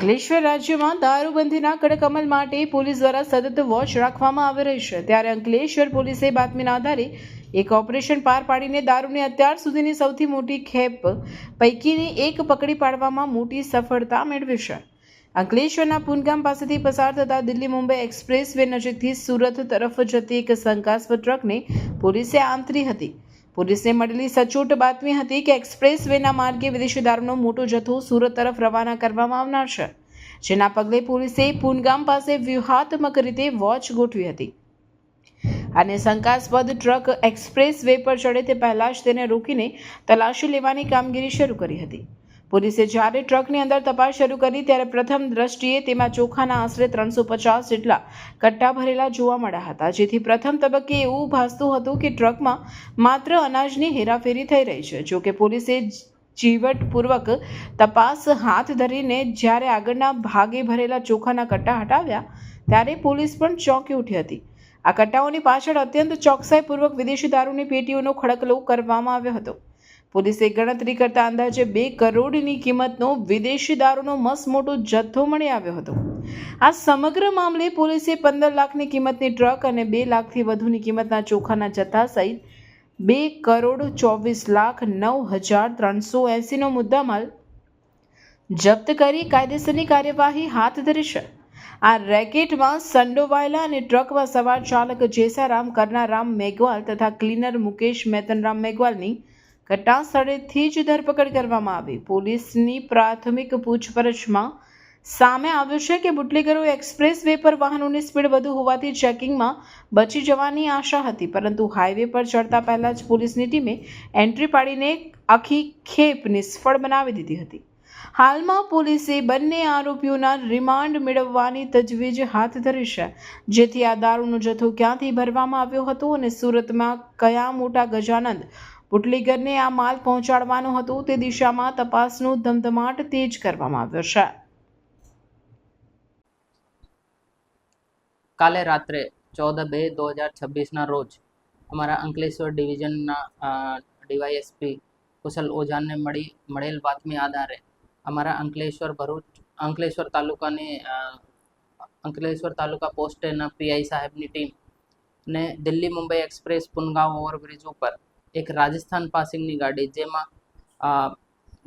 અંકલેશ્વર રાજ્યમાં દારૂબંધીના કડક અમલ માટે પોલીસ દ્વારા સતત વોચ રાખવામાં આવી રહી છે। ત્યારે અંકલેશ્વર પોલીસે બાતમીના આધારે એક ઓપરેશન પાર પાડીને દારૂની અત્યાર સુધીની સૌથી મોટી ખેપ પૈકીની એક પકડી પાડવામાં મોટી સફળતા મેળવી છે। અંકલેશ્વરના પુનગામ પાસેથી પસાર થતા દિલ્હી મુંબઈ એક્સપ્રેસ વે નજીકથી સુરત તરફ જતી એક શંકાસ્પદ ટ્રકને પોલીસે આંતરી હતી। પોલીસને મળેલી સચોટ બાતમી હતી કે એક્સપ્રેસ વેના માર્ગે વિદેશી દારૂનો મોટો જથ્થો સુરત તરફ રવાના કરવામાં આવનાર છે, જેના પગલે પોલીસે પુનગામ પાસે વ્યૂહાત્મક રીતે વોચ ગોઠવી હતી અને શંકાસ્પદ ટ્રક એક્સપ્રેસ વે પર ચડે તે પહેલા જ તેને રોકીને તલાશી લેવાની કામગીરી શરૂ કરી હતી। પોલીસે જ્યારે ટ્રકની અંદર તપાસ શરૂ કરી ત્યારે પ્રથમ દ્રષ્ટિએ તેમાં ચોખાના આશરે 350 જેટલા કટ્ટા ભરેલા જોવા મળ્યા હતા, જેથી પ્રથમ તબક્કે એવું ભાસતું હતું કે ટ્રકમાં માત્ર અનાજની હેરાફેરી થઈ રહી છે। જો કે પોલીસે ચીવટપૂર્વક તપાસ હાથ ધરીને જ્યારે આગળના ભાગે ભરેલા ચોખાના કટ્ટા હટાવ્યા ત્યારે પોલીસ પણ ચોંકી ઉઠી હતી। આ કટ્ટાઓની પાછળ અત્યંત ચોકસાઈપૂર્વક વિદેશી દારૂની પેટીઓનો ખડકલો કરવામાં આવ્યો હતો। પોલીસે ગણતરી કરતા અંદાજે 2 કરોડની કિંમતનો વિદેશી દારૂનો મસમોટો જથ્થો મળી આવ્યો હતો। આ સમગ્ર મામલે પોલીસે 15 લાખની કિંમતની ટ્રક અને 2 લાખથી વધુની કિંમતના ચોખાના જથ્થા સહિત 2,24,09,380નો મુદ્દામાલ જપ્ત કરી કાયદેસરની કાર્યવાહી હાથ ધરી છે। આ રેકેટમાં સંડોવાયેલા અને ટ્રકમાં સવાર ચાલક જેસારામ કરનારામ મેઘવાલ તથા ક્લીનર મુકેશ મેતનરામ મેઘવાલની ઘટના સ્થળેથી જ ધરપકડ કરવામાં આવી। પોલીસની પ્રાથમિક પૂછપરછમાં સામે આવ્યું છે કે બુટલેગરો એક્સપ્રેસ વે પર વાહનોની સ્પીડ વધુ હોવાથી ચેકિંગમાં બચી જવાની આશા હતી, પરંતુ હાઈવે પર ચડતા પહેલા જ પોલીસની ટીમે એન્ટ્રી પાડીને આખી ખેપ નિષ્ફળ બનાવી દીધી હતી। હાલમાં પોલીસે બંને આરોપીઓના રિમાન્ડ મેળવવાની તજવીજ હાથ ધરી છે, જેથી આ દારૂનો જથ્થો ક્યાંથી ભરવામાં આવ્યો હતો અને સુરતમાં કયા મોટા ગજાનંદ બુટલેગરને આ માલ પહોંચાડવાનો હતો તે દિશામાં તપાસનો ધમધમાટ તેજ કરવામાં આવ્યો છે। કાલે રાત્રે 14/2/2026ના રોજ અમારા અંકલેશ્વર ડિવિઝનના ડીવાયએસપી કુશલ ઓઝાને મળેલ બાતમી આધારે અમારા અંકલેશ્વર તાલુકા પોસ્ટેના પીઆઈ સાહેબની ટીમ ને દિલ્હી મુંબઈ એક્સપ્રેસ પુનગામ ઓવરબ્રિજ ઉપર એક રાજસ્થાન પાસિંગની ગાડી જેમાં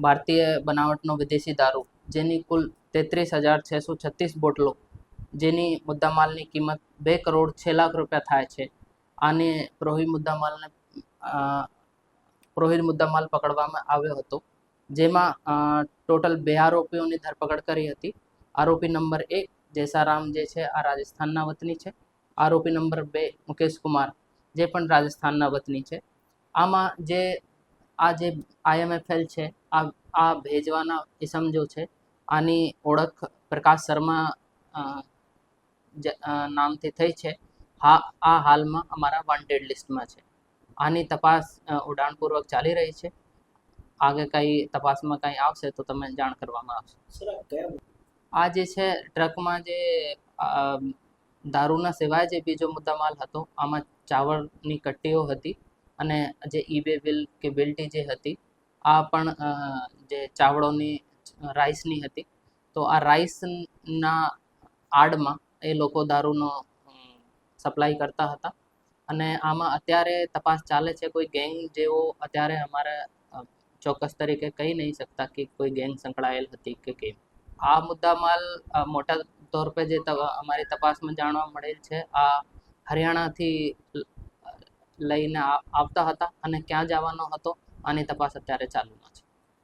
ભારતીય બનાવટનો વિદેશી દારૂ જેની કુલ 33,636 બોટલો જેની મુદ્દામાલની કિંમત 2 કરોડ 6 લાખ રૂપિયા થાય છે। આને પ્રોહિત મુદ્દામાલ પકડવામાં આવ્યો હતો, જેમાં ટોટલ 2 આરોપીઓની ધરપકડ કરી હતી। આરોપી નંબર 1 જેસારામ જે છે આ રાજસ્થાનના વતની છે। આરોપી નંબર 2 મુકેશ કુમાર જે પણ રાજસ્થાનના વતની છે। આમાં જે IMFL છે આ ભેજવાના ઇસમ જો છે આની ઓળખ પ્રકાશ શર્મા નામથી થઈ છે। આ હાલમાં અમારા વોન્ટેડ લિસ્ટમાં છે। આની તપાસ ઉડાણપૂર્વક ચાલી રહી છે। આગે કંઈ તપાસમાં કંઈ આવશે તો તમને જાણ કરવામાં આવશે। આ જે છે ટ્રકમાં જે દારૂના સિવાય જે બીજો મુદ્દામાલ હતો આમાં ચાવળની કટ્ટીઓ હતી અને જે ઈબે બિલ કે બિલ્ટી જે હતી આ પણ જે ચાવળોની રાઈસની હતી। તો આ રાઈસના આડમાં એ લોકો દારૂનો સપ્લાય કરતા હતા અને આમાં અત્યારે તપાસ ચાલે છે। કોઈ ગેંગ જેવો અત્યારે અમારે ચોક્કસ તરીકે કહી નહીં શકતા કે કોઈ ગેંગ સંકળાયેલ હતી કે કેમ। આ મુદ્દામાલ મોટા તौर पे જે અમારી તપાસમાં જાણવા મળેલ છે આ હરિયાણાથી લઈને આવતા હતા અને ક્યાં જવાનો હતો આની તપાસ અત્યારે ચાલુમાં છે।